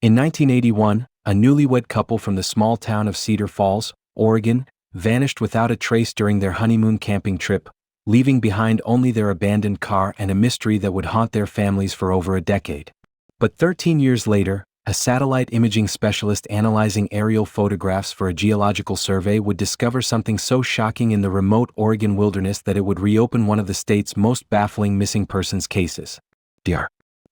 In 1981, a newlywed couple from the small town of Cedar Falls, Oregon, vanished without a trace during their honeymoon camping trip, leaving behind only their abandoned car and a mystery that would haunt their families for over a decade. But 13 years later, a satellite imaging specialist analyzing aerial photographs for a geological survey would discover something so shocking in the remote Oregon wilderness that it would reopen one of the state's most baffling missing persons cases. Dr.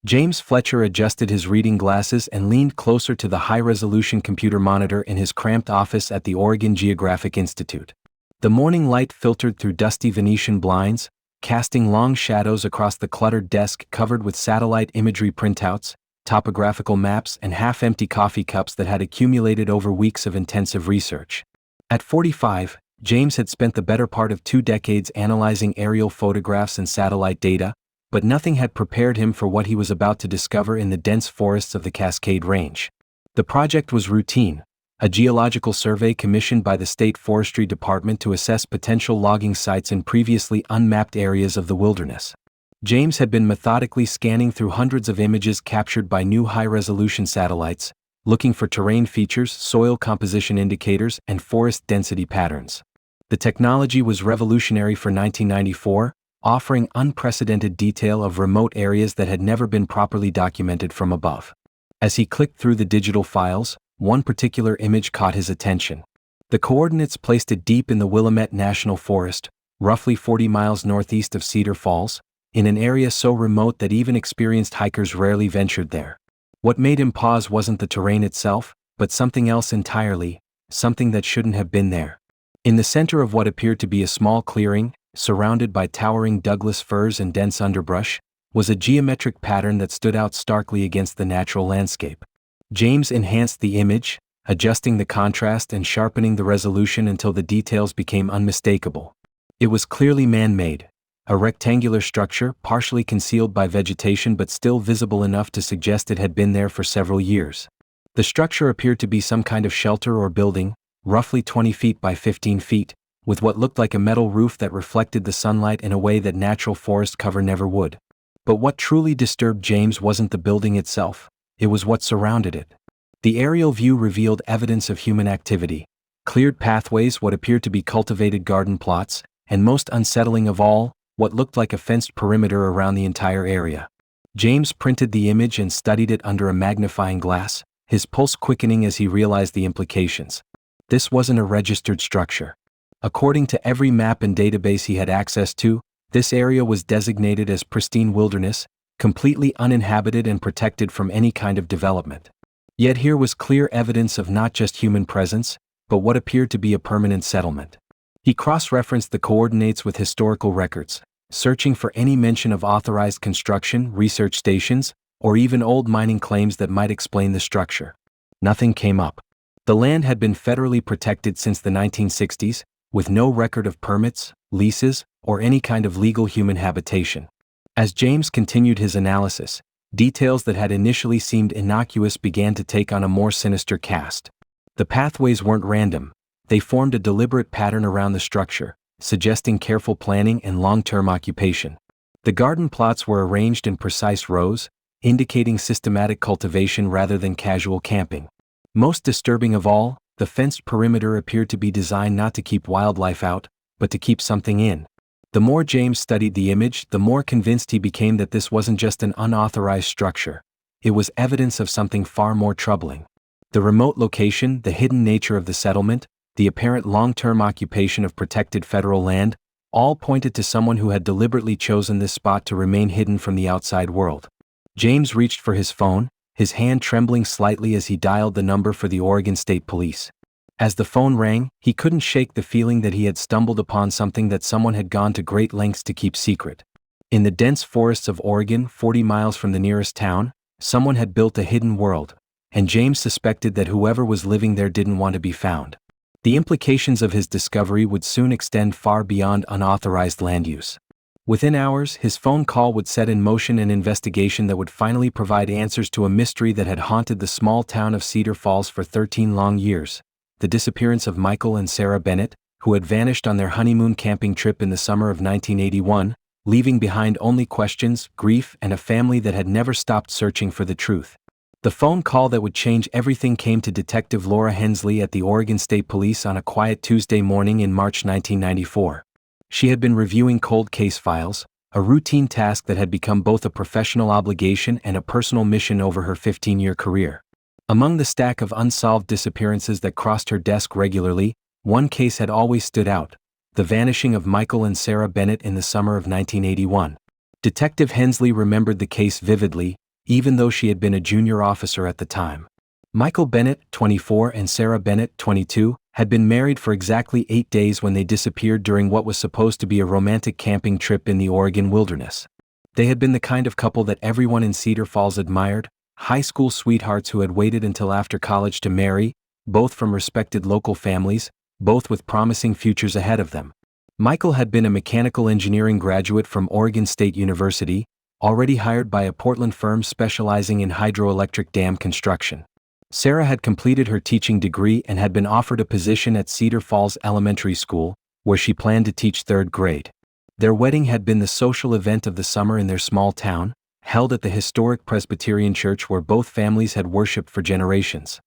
James Fletcher adjusted his reading glasses and leaned closer to the high-resolution computer monitor in his cramped office at the Oregon Geographic Institute. The morning light filtered through dusty Venetian blinds, casting long shadows across the cluttered desk covered with satellite imagery printouts, topographical maps, and half-empty coffee cups that had accumulated over weeks of intensive research. At 45, James had spent the better part of 2 decades analyzing aerial photographs and satellite data, but nothing had prepared him for what he was about to discover in the dense forests of the Cascade Range. The project was routine, a geological survey commissioned by the State Forestry Department to assess potential logging sites in previously unmapped areas of the wilderness. James had been methodically scanning through hundreds of images captured by new high-resolution satellites, looking for terrain features, soil composition indicators, and forest density patterns. The technology was revolutionary for 1994, offering unprecedented detail of remote areas that had never been properly documented from above. As he clicked through the digital files, one particular image caught his attention. The coordinates placed it deep in the Willamette National Forest, roughly 40 miles northeast of Cedar Falls, in an area so remote that even experienced hikers rarely ventured there. What made him pause wasn't the terrain itself, but something else entirely, something that shouldn't have been there. In the center of what appeared to be a small clearing, surrounded by towering Douglas firs and dense underbrush, was a geometric pattern that stood out starkly against the natural landscape. James enhanced the image, adjusting the contrast and sharpening the resolution until the details became unmistakable. It was clearly man-made, a rectangular structure partially concealed by vegetation but still visible enough to suggest it had been there for several years. The structure appeared to be some kind of shelter or building, roughly 20 feet by 15 feet, with what looked like a metal roof that reflected the sunlight in a way that natural forest cover never would. But what truly disturbed James wasn't the building itself, it was what surrounded it. The aerial view revealed evidence of human activity, cleared pathways, what appeared to be cultivated garden plots, and most unsettling of all, what looked like a fenced perimeter around the entire area. James printed the image and studied it under a magnifying glass, his pulse quickening as he realized the implications. This wasn't a registered structure. According to every map and database he had access to, this area was designated as pristine wilderness, completely uninhabited and protected from any kind of development. Yet here was clear evidence of not just human presence, but what appeared to be a permanent settlement. He cross-referenced the coordinates with historical records, searching for any mention of authorized construction, research stations, or even old mining claims that might explain the structure. Nothing came up. The land had been federally protected since the 1960s, with no record of permits, leases, or any kind of legal human habitation. As James continued his analysis, details that had initially seemed innocuous began to take on a more sinister cast. The pathways weren't random. They formed a deliberate pattern around the structure, suggesting careful planning and long-term occupation. The garden plots were arranged in precise rows, indicating systematic cultivation rather than casual camping. Most disturbing of all, the fenced perimeter appeared to be designed not to keep wildlife out, but to keep something in. The more James studied the image, the more convinced he became that this wasn't just an unauthorized structure. It was evidence of something far more troubling. The remote location, the hidden nature of the settlement, the apparent long-term occupation of protected federal land, all pointed to someone who had deliberately chosen this spot to remain hidden from the outside world. James reached for his phone, his hand trembling slightly as he dialed the number for the Oregon State Police. As the phone rang, he couldn't shake the feeling that he had stumbled upon something that someone had gone to great lengths to keep secret. In the dense forests of Oregon, 40 miles from the nearest town, someone had built a hidden world, and James suspected that whoever was living there didn't want to be found. The implications of his discovery would soon extend far beyond unauthorized land use. Within hours, his phone call would set in motion an investigation that would finally provide answers to a mystery that had haunted the small town of Cedar Falls for 13 long years. The disappearance of Michael and Sarah Bennett, who had vanished on their honeymoon camping trip in the summer of 1981, leaving behind only questions, grief, and a family that had never stopped searching for the truth. The phone call that would change everything came to Detective Laura Hensley at the Oregon State Police on a quiet Tuesday morning in March 1994. She had been reviewing cold case files, a routine task that had become both a professional obligation and a personal mission over her 15-year career. Among the stack of unsolved disappearances that crossed her desk regularly, one case had always stood out: the vanishing of Michael and Sarah Bennett in the summer of 1981. Detective Hensley remembered the case vividly, even though she had been a junior officer at the time. Michael Bennett, 24, and Sarah Bennett, 22, had been married for exactly 8 days when they disappeared during what was supposed to be a romantic camping trip in the Oregon wilderness. They had been the kind of couple that everyone in Cedar Falls admired, high school sweethearts who had waited until after college to marry, both from respected local families, both with promising futures ahead of them. Michael had been a mechanical engineering graduate from Oregon State University, already hired by a Portland firm specializing in hydroelectric dam construction. Sarah had completed her teaching degree and had been offered a position at Cedar Falls Elementary School, where she planned to teach 3rd grade. Their wedding had been the social event of the summer in their small town, held at the historic Presbyterian church where both families had worshipped for generations.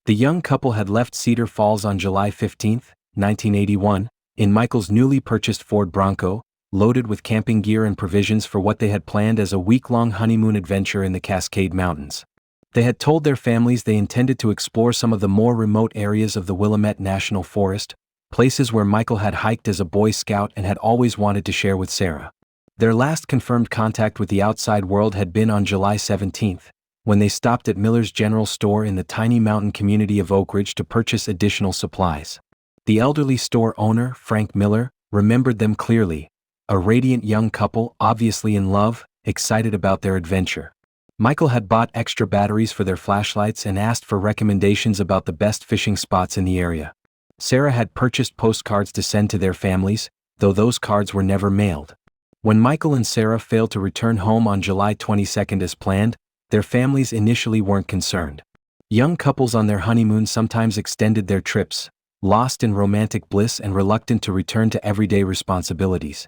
The young couple had left Cedar Falls on July 15, 1981, in Michael's newly purchased Ford Bronco, loaded with camping gear and provisions for what they had planned as a week-long honeymoon adventure in the Cascade Mountains. They had told their families they intended to explore some of the more remote areas of the Willamette National Forest, places where Michael had hiked as a Boy Scout and had always wanted to share with Sarah. Their last confirmed contact with the outside world had been on July 17, when they stopped at Miller's General Store in the tiny mountain community of Oak Ridge to purchase additional supplies. The elderly store owner, Frank Miller, remembered them clearly, a radiant young couple, obviously in love, excited about their adventure. Michael had bought extra batteries for their flashlights and asked for recommendations about the best fishing spots in the area. Sarah had purchased postcards to send to their families, though those cards were never mailed. When Michael and Sarah failed to return home on July 22 as planned, their families initially weren't concerned. Young couples on their honeymoon sometimes extended their trips, lost in romantic bliss and reluctant to return to everyday responsibilities.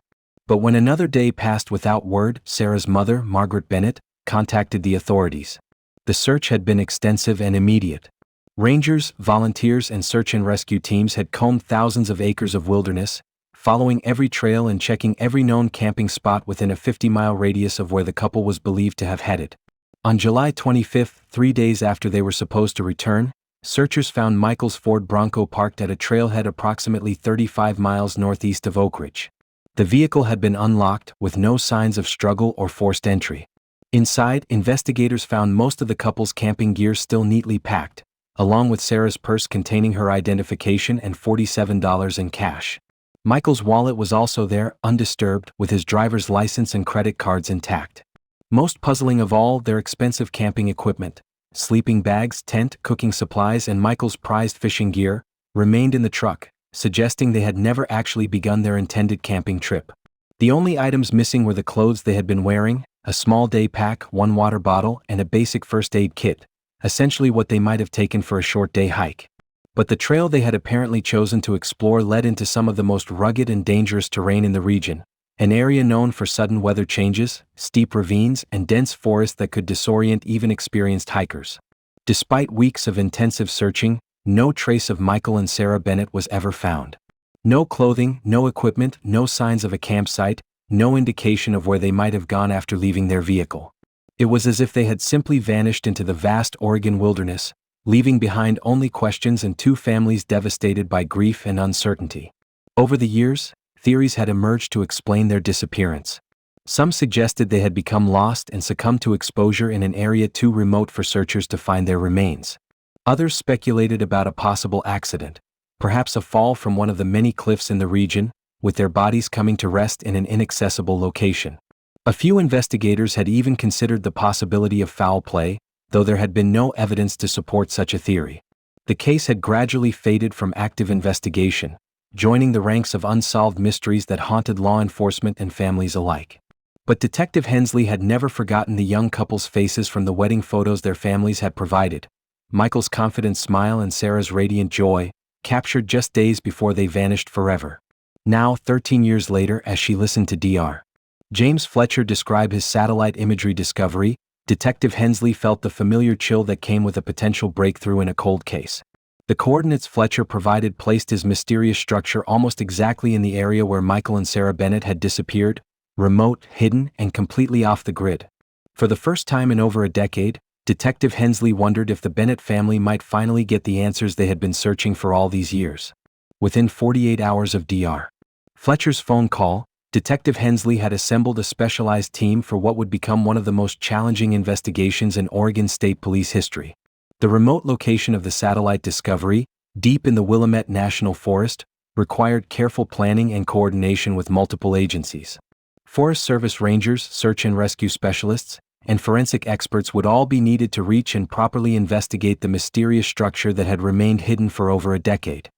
But when another day passed without word, Sarah's mother, Margaret Bennett, contacted the authorities. The search had been extensive and immediate. Rangers, volunteers, and search and rescue teams had combed thousands of acres of wilderness, following every trail and checking every known camping spot within a 50-mile radius of where the couple was believed to have headed. On July 25, 3 days after they were supposed to return, searchers found Michael's Ford Bronco parked at a trailhead approximately 35 miles northeast of Oak Ridge. The vehicle had been unlocked, with no signs of struggle or forced entry. Inside, investigators found most of the couple's camping gear still neatly packed, along with Sarah's purse containing her identification and $47 in cash. Michael's wallet was also there, undisturbed, with his driver's license and credit cards intact. Most puzzling of all, their expensive camping equipment, sleeping bags, tent, cooking supplies, and Michael's prized fishing gear, remained in the truck, suggesting they had never actually begun their intended camping trip. The only items missing were the clothes they had been wearing, a small day pack, 1 water bottle, and a basic first aid kit, essentially what they might have taken for a short day hike. But the trail they had apparently chosen to explore led into some of the most rugged and dangerous terrain in the region, an area known for sudden weather changes, steep ravines, and dense forest that could disorient even experienced hikers. Despite weeks of intensive searching, no trace of Michael and Sarah Bennett was ever found. No clothing, no equipment, no signs of a campsite, no indication of where they might have gone after leaving their vehicle. It was as if they had simply vanished into the vast Oregon wilderness, leaving behind only questions and 2 families devastated by grief and uncertainty. Over the years, theories had emerged to explain their disappearance. Some suggested they had become lost and succumbed to exposure in an area too remote for searchers to find their remains. Others speculated about a possible accident, perhaps a fall from one of the many cliffs in the region, with their bodies coming to rest in an inaccessible location. A few investigators had even considered the possibility of foul play, though there had been no evidence to support such a theory. The case had gradually faded from active investigation, joining the ranks of unsolved mysteries that haunted law enforcement and families alike. But Detective Hensley had never forgotten the young couple's faces from the wedding photos their families had provided. Michael's confident smile and Sarah's radiant joy, captured just days before they vanished forever. Now, 13 years later, as she listened to Dr. James Fletcher describe his satellite imagery discovery, Detective Hensley felt the familiar chill that came with a potential breakthrough in a cold case. The coordinates Fletcher provided placed his mysterious structure almost exactly in the area where Michael and Sarah Bennett had disappeared, remote, hidden, and completely off the grid. For the first time in over a decade, Detective Hensley wondered if the Bennett family might finally get the answers they had been searching for all these years. Within 48 hours of Dr. Fletcher's phone call, Detective Hensley had assembled a specialized team for what would become one of the most challenging investigations in Oregon State Police history. The remote location of the satellite discovery, deep in the Willamette National Forest, required careful planning and coordination with multiple agencies. Forest Service rangers, search and rescue specialists, and forensic experts would all be needed to reach and properly investigate the mysterious structure that had remained hidden for over a decade.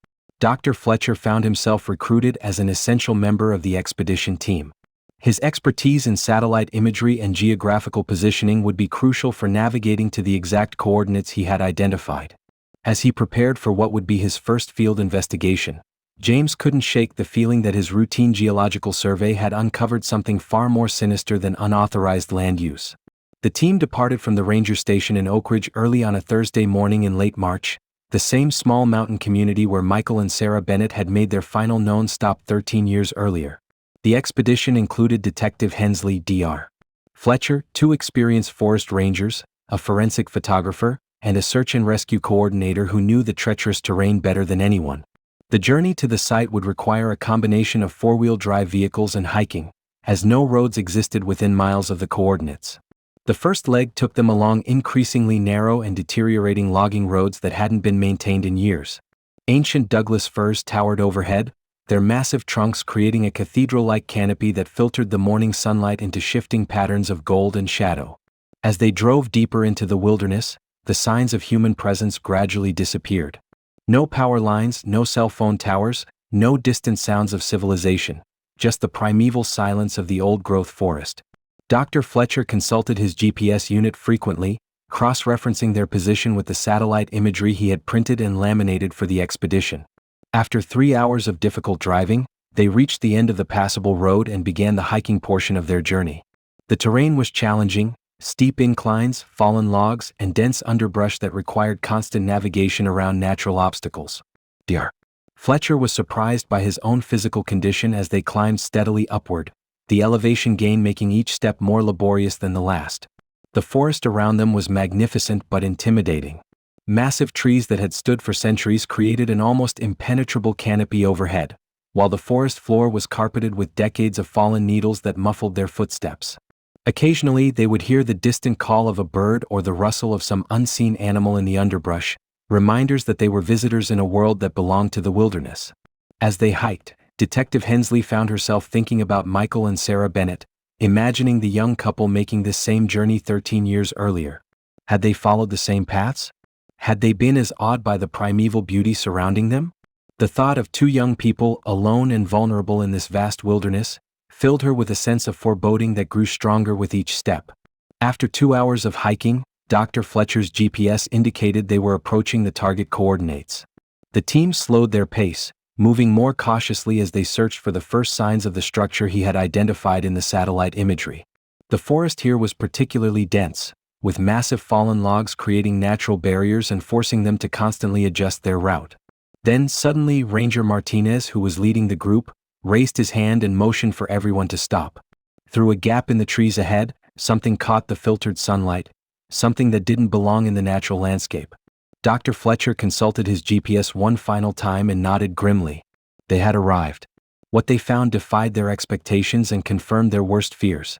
Dr. Fletcher found himself recruited as an essential member of the expedition team. His expertise in satellite imagery and geographical positioning would be crucial for navigating to the exact coordinates he had identified. As he prepared for what would be his first field investigation, James couldn't shake the feeling that his routine geological survey had uncovered something far more sinister than unauthorized land use. The team departed from the ranger station in Oak Ridge early on a Thursday morning in late March, the same small mountain community where Michael and Sarah Bennett had made their final known stop 13 years earlier. The expedition included Detective Hensley, Dr. Fletcher, 2 experienced forest rangers, a forensic photographer, and a search and rescue coordinator who knew the treacherous terrain better than anyone. The journey to the site would require a combination of 4-wheel drive vehicles and hiking, as no roads existed within miles of the coordinates. The first leg took them along increasingly narrow and deteriorating logging roads that hadn't been maintained in years. Ancient Douglas firs towered overhead, their massive trunks creating a cathedral-like canopy that filtered the morning sunlight into shifting patterns of gold and shadow. As they drove deeper into the wilderness, the signs of human presence gradually disappeared. No power lines, no cell phone towers, no distant sounds of civilization, just the primeval silence of the old-growth forest. Dr. Fletcher consulted his GPS unit frequently, cross-referencing their position with the satellite imagery he had printed and laminated for the expedition. After 3 hours of difficult driving, they reached the end of the passable road and began the hiking portion of their journey. The terrain was challenging, steep inclines, fallen logs, and dense underbrush that required constant navigation around natural obstacles. Dr. Fletcher was surprised by his own physical condition as they climbed steadily upward, the elevation gain making each step more laborious than the last. The forest around them was magnificent but intimidating. Massive trees that had stood for centuries created an almost impenetrable canopy overhead, while the forest floor was carpeted with decades of fallen needles that muffled their footsteps. Occasionally they would hear the distant call of a bird or the rustle of some unseen animal in the underbrush, reminders that they were visitors in a world that belonged to the wilderness. As they hiked, Detective Hensley found herself thinking about Michael and Sarah Bennett, imagining the young couple making this same journey 13 years earlier. Had they followed the same paths? Had they been as awed by the primeval beauty surrounding them? The thought of 2 young people, alone and vulnerable in this vast wilderness, filled her with a sense of foreboding that grew stronger with each step. After 2 hours of hiking, Dr. Fletcher's GPS indicated they were approaching the target coordinates. The team slowed their pace, moving more cautiously as they searched for the first signs of the structure he had identified in the satellite imagery. The forest here was particularly dense, with massive fallen logs creating natural barriers and forcing them to constantly adjust their route. Then suddenly Ranger Martinez, who was leading the group, raised his hand and motioned for everyone to stop. Through a gap in the trees ahead, something caught the filtered sunlight, something that didn't belong in the natural landscape. Dr. Fletcher consulted his GPS one final time and nodded grimly. They had arrived. What they found defied their expectations and confirmed their worst fears.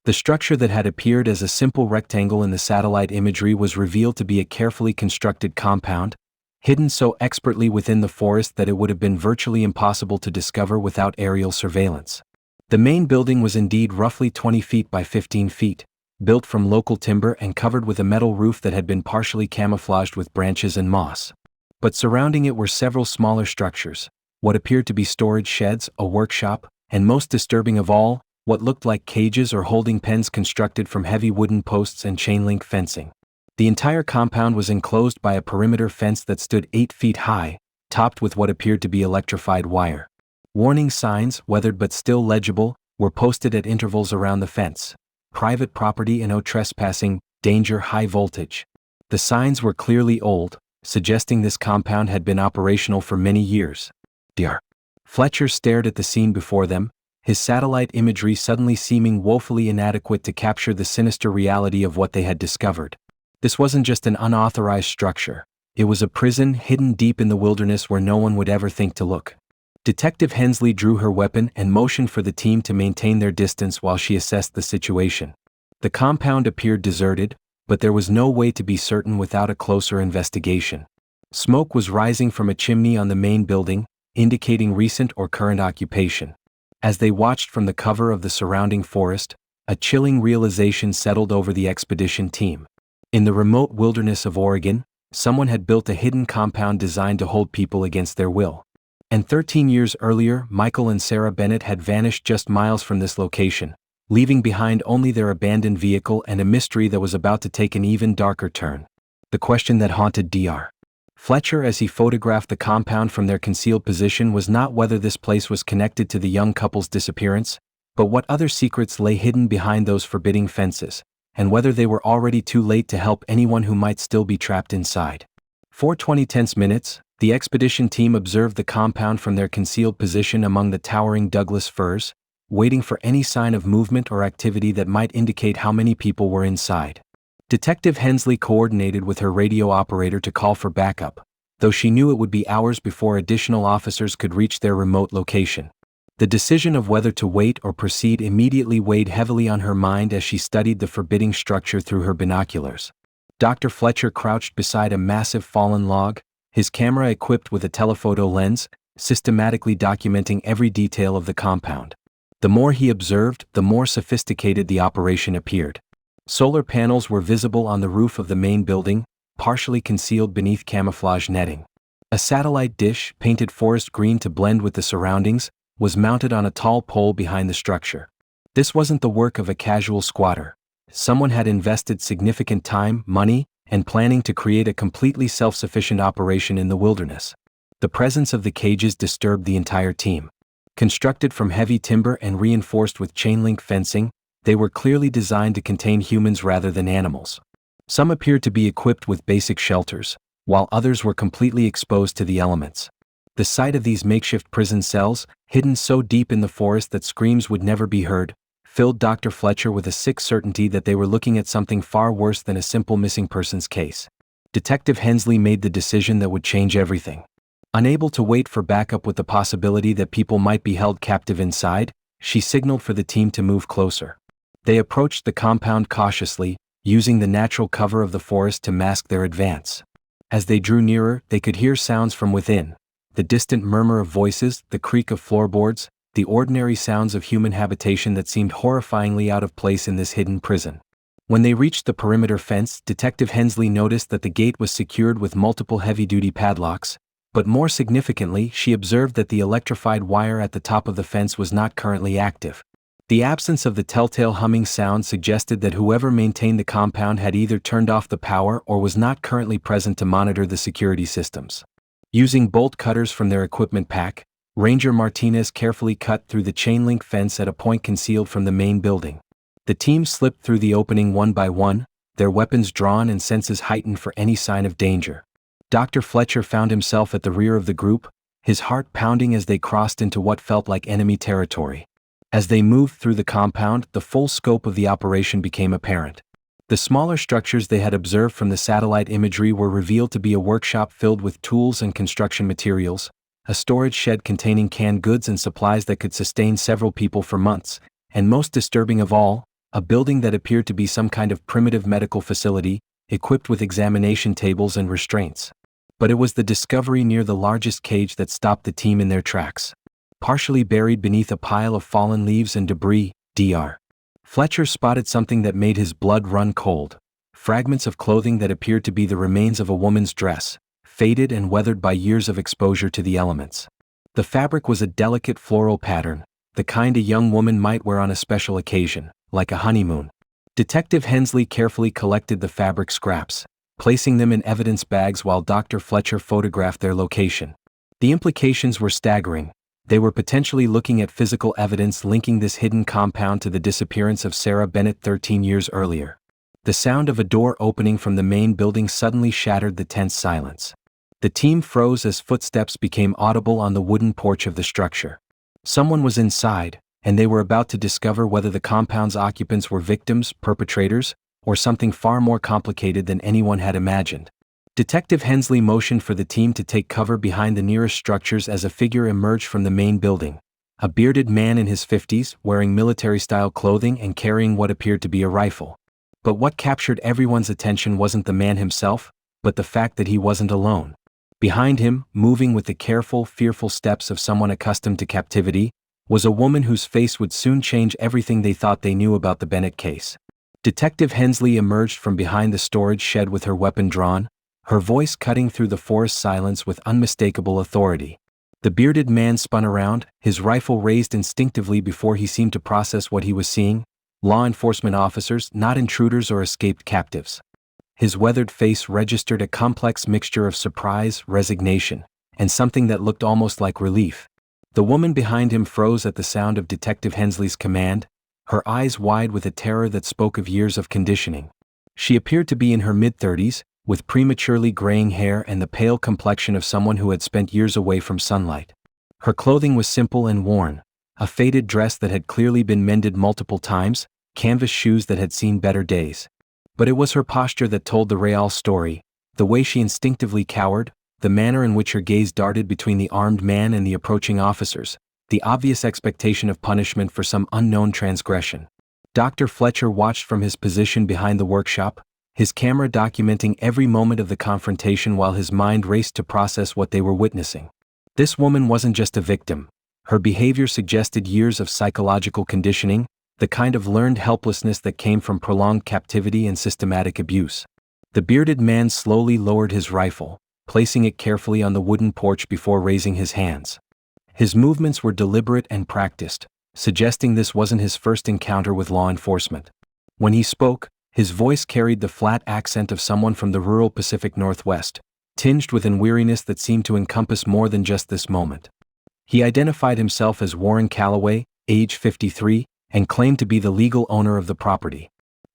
The structure that had appeared as a simple rectangle in the satellite imagery was revealed to be a carefully constructed compound, hidden so expertly within the forest that it would have been virtually impossible to discover without aerial surveillance. The main building was indeed roughly 20 feet by 15 feet, built from local timber and covered with a metal roof that had been partially camouflaged with branches and moss. But surrounding it were several smaller structures, what appeared to be storage sheds, a workshop, and most disturbing of all, what looked like cages or holding pens constructed from heavy wooden posts and chain-link fencing. The entire compound was enclosed by a perimeter fence that stood 8 feet high, topped with what appeared to be electrified wire. Warning signs, weathered but still legible, were posted at intervals around the fence. Private property and no trespassing, danger, high voltage. The signs were clearly old, suggesting this compound had been operational for many years. Dr. Fletcher stared at the scene before them, his satellite imagery suddenly seeming woefully inadequate to capture the sinister reality of what they had discovered. This wasn't just an unauthorized structure. It was a prison hidden deep in the wilderness where no one would ever think to look. Detective Hensley drew her weapon and motioned for the team to maintain their distance while she assessed the situation. The compound appeared deserted, but there was no way to be certain without a closer investigation. Smoke was rising from a chimney on the main building, indicating recent or current occupation. As they watched from the cover of the surrounding forest, a chilling realization settled over the expedition team. In the remote wilderness of Oregon, someone had built a hidden compound designed to hold people against their will. And 13 years earlier, Michael and Sarah Bennett had vanished just miles from this location, leaving behind only their abandoned vehicle and a mystery that was about to take an even darker turn. The question that haunted Dr. Fletcher as he photographed the compound from their concealed position was not whether this place was connected to the young couple's disappearance, but what other secrets lay hidden behind those forbidding fences, and whether they were already too late to help anyone who might still be trapped inside. For 20 tense minutes, the expedition team observed the compound from their concealed position among the towering Douglas firs, waiting for any sign of movement or activity that might indicate how many people were inside. Detective Hensley coordinated with her radio operator to call for backup, though she knew it would be hours before additional officers could reach their remote location. The decision of whether to wait or proceed immediately weighed heavily on her mind as she studied the forbidding structure through her binoculars. Dr. Fletcher crouched beside a massive fallen log, his camera equipped with a telephoto lens, systematically documenting every detail of the compound. The more he observed, the more sophisticated the operation appeared. Solar panels were visible on the roof of the main building, partially concealed beneath camouflage netting. A satellite dish, painted forest green to blend with the surroundings, was mounted on a tall pole behind the structure. This wasn't the work of a casual squatter. Someone had invested significant time, money, and planning to create a completely self-sufficient operation in the wilderness. The presence of the cages disturbed the entire team. Constructed from heavy timber and reinforced with chain-link fencing, they were clearly designed to contain humans rather than animals. Some appeared to be equipped with basic shelters, while others were completely exposed to the elements. The sight of these makeshift prison cells, hidden so deep in the forest that screams would never be heard, filled Dr. Fletcher with a sick certainty that they were looking at something far worse than a simple missing persons case. Detective Hensley made the decision that would change everything. Unable to wait for backup with the possibility that people might be held captive inside, she signaled for the team to move closer. They approached the compound cautiously, using the natural cover of the forest to mask their advance. As they drew nearer, they could hear sounds from within. The distant murmur of voices, the creak of floorboards, the ordinary sounds of human habitation that seemed horrifyingly out of place in this hidden prison. When they reached the perimeter fence, Detective Hensley noticed that the gate was secured with multiple heavy-duty padlocks, but more significantly, she observed that the electrified wire at the top of the fence was not currently active. The absence of the telltale humming sound suggested that whoever maintained the compound had either turned off the power or was not currently present to monitor the security systems. Using bolt cutters from their equipment pack, Ranger Martinez carefully cut through the chain-link fence at a point concealed from the main building. The team slipped through the opening one by one, their weapons drawn and senses heightened for any sign of danger. Dr. Fletcher found himself at the rear of the group, his heart pounding as they crossed into what felt like enemy territory. As they moved through the compound, the full scope of the operation became apparent. The smaller structures they had observed from the satellite imagery were revealed to be a workshop filled with tools and construction materials, a storage shed containing canned goods and supplies that could sustain several people for months, and most disturbing of all, a building that appeared to be some kind of primitive medical facility, equipped with examination tables and restraints. But it was the discovery near the largest cage that stopped the team in their tracks. Partially buried beneath a pile of fallen leaves and debris, Dr. Fletcher spotted something that made his blood run cold. Fragments of clothing that appeared to be the remains of a woman's dress, faded and weathered by years of exposure to the elements. The fabric was a delicate floral pattern, the kind a young woman might wear on a special occasion, like a honeymoon. Detective Hensley carefully collected the fabric scraps, placing them in evidence bags while Dr. Fletcher photographed their location. The implications were staggering. They were potentially looking at physical evidence linking this hidden compound to the disappearance of Sarah Bennett 13 years earlier. The sound of a door opening from the main building suddenly shattered the tense silence. The team froze as footsteps became audible on the wooden porch of the structure. Someone was inside, and they were about to discover whether the compound's occupants were victims, perpetrators, or something far more complicated than anyone had imagined. Detective Hensley motioned for the team to take cover behind the nearest structures as a figure emerged from the main building. A bearded man in his 50s, wearing military-style clothing and carrying what appeared to be a rifle. But what captured everyone's attention wasn't the man himself, but the fact that he wasn't alone. Behind him, moving with the careful, fearful steps of someone accustomed to captivity, was a woman whose face would soon change everything they thought they knew about the Bennett case. Detective Hensley emerged from behind the storage shed with her weapon drawn, her voice cutting through the forest silence with unmistakable authority. The bearded man spun around, his rifle raised instinctively before he seemed to process what he was seeing. Law enforcement officers, not intruders or escaped captives. His weathered face registered a complex mixture of surprise, resignation, and something that looked almost like relief. The woman behind him froze at the sound of Detective Hensley's command, her eyes wide with a terror that spoke of years of conditioning. She appeared to be in her mid-30s, with prematurely graying hair and the pale complexion of someone who had spent years away from sunlight. Her clothing was simple and worn, a faded dress that had clearly been mended multiple times, canvas shoes that had seen better days. But it was her posture that told the real story, the way she instinctively cowered, the manner in which her gaze darted between the armed man and the approaching officers, the obvious expectation of punishment for some unknown transgression. Dr. Fletcher watched from his position behind the workshop, his camera documenting every moment of the confrontation while his mind raced to process what they were witnessing. This woman wasn't just a victim. Her behavior suggested years of psychological conditioning, the kind of learned helplessness that came from prolonged captivity and systematic abuse. The bearded man slowly lowered his rifle, placing it carefully on the wooden porch before raising his hands. His movements were deliberate and practiced, suggesting this wasn't his first encounter with law enforcement. When he spoke, his voice carried the flat accent of someone from the rural Pacific Northwest, tinged with an weariness that seemed to encompass more than just this moment. He identified himself as Warren Calloway, age 53, and claimed to be the legal owner of the property.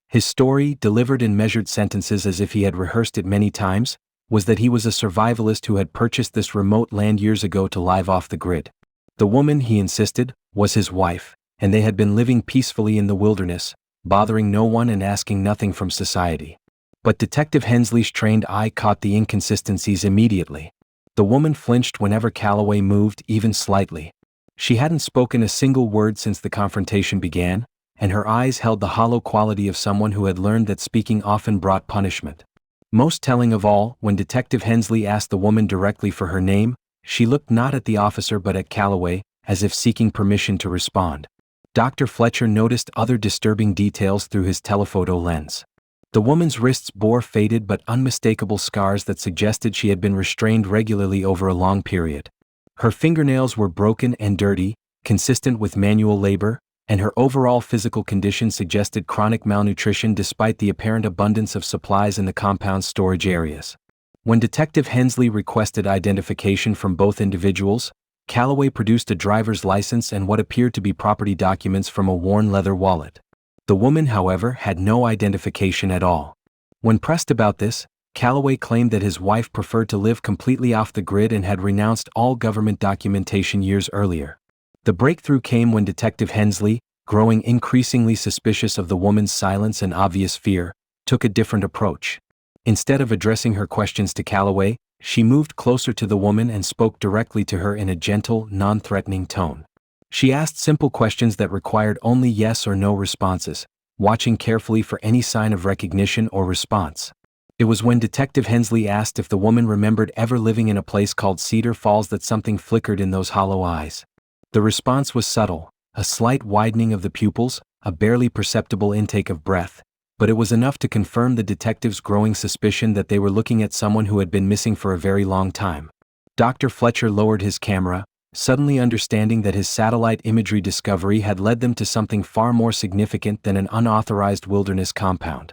His story, delivered in measured sentences as if he had rehearsed it many times, was that he was a survivalist who had purchased this remote land years ago to live off the grid. The woman, he insisted, was his wife, and they had been living peacefully in the wilderness, bothering no one and asking nothing from society. But Detective Hensley's trained eye caught the inconsistencies immediately. The woman flinched whenever Calloway moved even slightly. She hadn't spoken a single word since the confrontation began, and her eyes held the hollow quality of someone who had learned that speaking often brought punishment. Most telling of all, when Detective Hensley asked the woman directly for her name, she looked not at the officer but at Calloway, as if seeking permission to respond. Dr. Fletcher noticed other disturbing details through his telephoto lens. The woman's wrists bore faded but unmistakable scars that suggested she had been restrained regularly over a long period. Her fingernails were broken and dirty, consistent with manual labor, and her overall physical condition suggested chronic malnutrition despite the apparent abundance of supplies in the compound's storage areas. When Detective Hensley requested identification from both individuals, Calloway produced a driver's license and what appeared to be property documents from a worn leather wallet. The woman, however, had no identification at all. When pressed about this, Calloway claimed that his wife preferred to live completely off the grid and had renounced all government documentation years earlier. The breakthrough came when Detective Hensley, growing increasingly suspicious of the woman's silence and obvious fear, took a different approach. Instead of addressing her questions to Calloway, she moved closer to the woman and spoke directly to her in a gentle, non-threatening tone. She asked simple questions that required only yes or no responses, watching carefully for any sign of recognition or response. It was when Detective Hensley asked if the woman remembered ever living in a place called Cedar Falls that something flickered in those hollow eyes. The response was subtle, a slight widening of the pupils, a barely perceptible intake of breath, but it was enough to confirm the detective's growing suspicion that they were looking at someone who had been missing for a very long time. Dr. Fletcher lowered his camera, suddenly understanding that his satellite imagery discovery had led them to something far more significant than an unauthorized wilderness compound.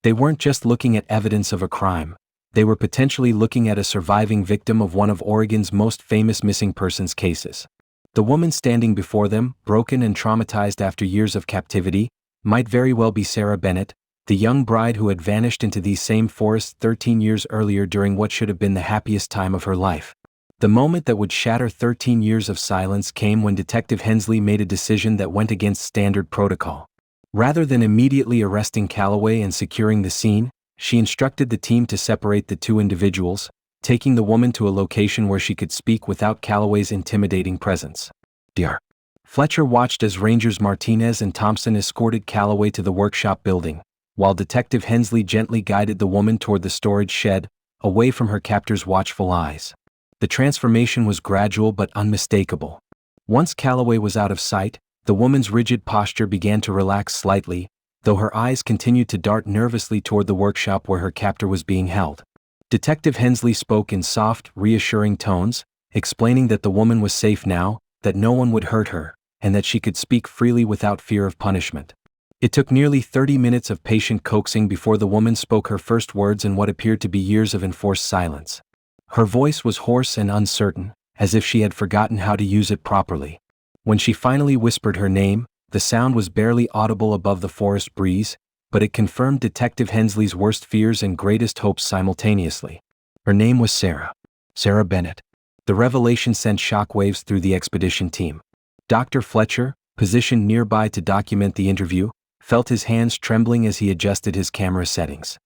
They weren't just looking at evidence of a crime. They were potentially looking at a surviving victim of one of Oregon's most famous missing persons cases. The woman standing before them, broken and traumatized after years of captivity, might very well be Sarah Bennett, the young bride who had vanished into these same forests 13 years earlier during what should have been the happiest time of her life. The moment that would shatter 13 years of silence came when Detective Hensley made a decision that went against standard protocol. Rather than immediately arresting Calloway and securing the scene, she instructed the team to separate the two individuals, taking the woman to a location where she could speak without Calloway's intimidating presence. Dr. Fletcher watched as Rangers Martinez and Thompson escorted Calloway to the workshop building, while Detective Hensley gently guided the woman toward the storage shed, away from her captor's watchful eyes. The transformation was gradual but unmistakable. Once Calloway was out of sight, the woman's rigid posture began to relax slightly, though her eyes continued to dart nervously toward the workshop where her captor was being held. Detective Hensley spoke in soft, reassuring tones, explaining that the woman was safe now, that no one would hurt her, and that she could speak freely without fear of punishment. It took nearly 30 minutes of patient coaxing before the woman spoke her first words in what appeared to be years of enforced silence. Her voice was hoarse and uncertain, as if she had forgotten how to use it properly. When she finally whispered her name, the sound was barely audible above the forest breeze, but it confirmed Detective Hensley's worst fears and greatest hopes simultaneously. Her name was Sarah Bennett. The revelation sent shockwaves through the expedition team. Dr. Fletcher, positioned nearby to document the interview, felt his hands trembling as he adjusted his camera settings.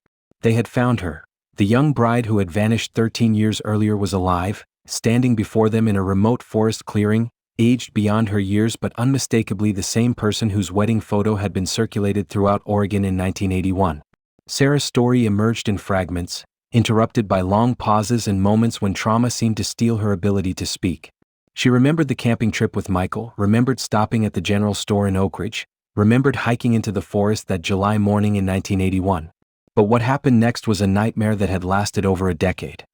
They had found her. The young bride who had vanished 13 years earlier was alive, standing before them in a remote forest clearing, aged beyond her years but unmistakably the same person whose wedding photo had been circulated throughout Oregon in 1981. Sarah's story emerged in fragments, interrupted by long pauses and moments when trauma seemed to steal her ability to speak. She remembered the camping trip with Michael, remembered stopping at the general store in Oak Ridge, remembered hiking into the forest that July morning in 1981. But what happened next was a nightmare that had lasted over a decade.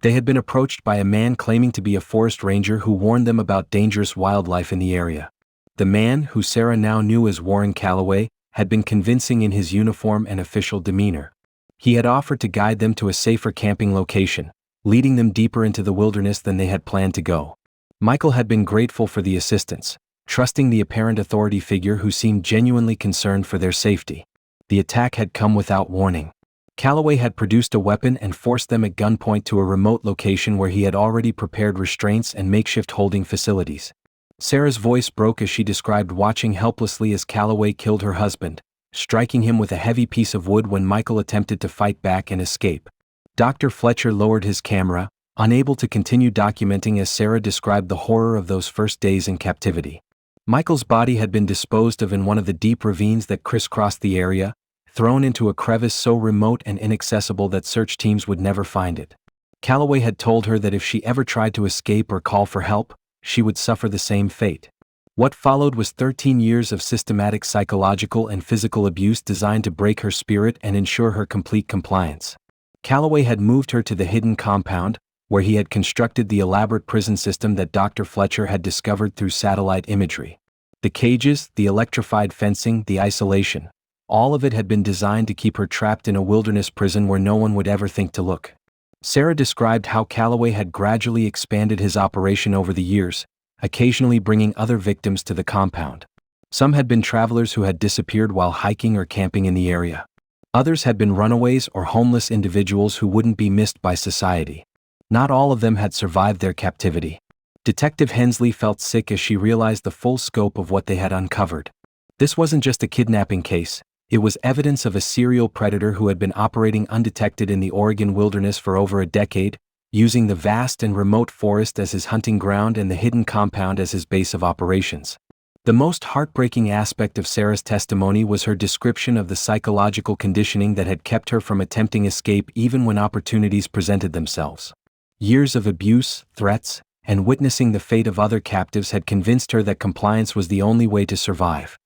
They had been approached by a man claiming to be a forest ranger who warned them about dangerous wildlife in the area. The man, who Sarah now knew as Warren Calloway, had been convincing in his uniform and official demeanor. He had offered to guide them to a safer camping location, leading them deeper into the wilderness than they had planned to go. Michael had been grateful for the assistance, trusting the apparent authority figure who seemed genuinely concerned for their safety. The attack had come without warning. Calloway had produced a weapon and forced them at gunpoint to a remote location where he had already prepared restraints and makeshift holding facilities. Sarah's voice broke as she described watching helplessly as Calloway killed her husband, striking him with a heavy piece of wood when Michael attempted to fight back and escape. Dr. Fletcher lowered his camera, unable to continue documenting as Sarah described the horror of those first days in captivity. Michael's body had been disposed of in one of the deep ravines that crisscrossed the area, thrown into a crevice so remote and inaccessible that search teams would never find it. Calloway had told her that if she ever tried to escape or call for help, she would suffer the same fate. What followed was 13 years of systematic psychological and physical abuse designed to break her spirit and ensure her complete compliance. Calloway had moved her to the hidden compound, where he had constructed the elaborate prison system that Dr. Fletcher had discovered through satellite imagery. The cages, the electrified fencing, the isolation, all of it had been designed to keep her trapped in a wilderness prison where no one would ever think to look. Sarah described how Calloway had gradually expanded his operation over the years, occasionally bringing other victims to the compound. Some had been travelers who had disappeared while hiking or camping in the area. Others had been runaways or homeless individuals who wouldn't be missed by society. Not all of them had survived their captivity. Detective Hensley felt sick as she realized the full scope of what they had uncovered. This wasn't just a kidnapping case, it was evidence of a serial predator who had been operating undetected in the Oregon wilderness for over a decade, using the vast and remote forest as his hunting ground and the hidden compound as his base of operations. The most heartbreaking aspect of Sarah's testimony was her description of the psychological conditioning that had kept her from attempting escape even when opportunities presented themselves. Years of abuse, threats, and witnessing the fate of other captives had convinced her that compliance was the only way to survive.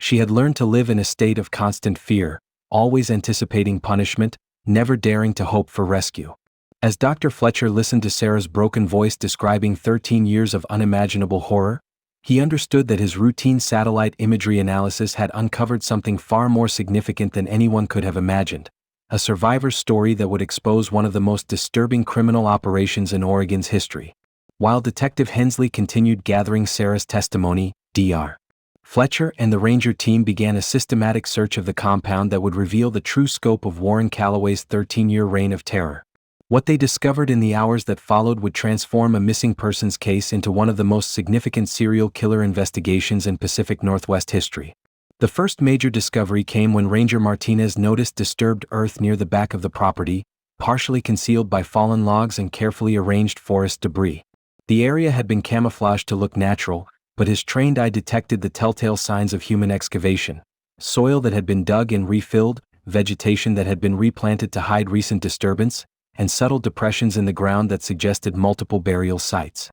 She had learned to live in a state of constant fear, always anticipating punishment, never daring to hope for rescue. As Dr. Fletcher listened to Sarah's broken voice describing 13 years of unimaginable horror, he understood that his routine satellite imagery analysis had uncovered something far more significant than anyone could have imagined. A survivor's story that would expose one of the most disturbing criminal operations in Oregon's history. While Detective Hensley continued gathering Sarah's testimony, Dr. Fletcher and the Ranger team began a systematic search of the compound that would reveal the true scope of Warren Calloway's 13-year reign of terror. What they discovered in the hours that followed would transform a missing persons case into one of the most significant serial killer investigations in Pacific Northwest history. The first major discovery came when Ranger Martinez noticed disturbed earth near the back of the property, partially concealed by fallen logs and carefully arranged forest debris. The area had been camouflaged to look natural, but his trained eye detected the telltale signs of human excavation: soil that had been dug and refilled, vegetation that had been replanted to hide recent disturbance, and subtle depressions in the ground that suggested multiple burial sites.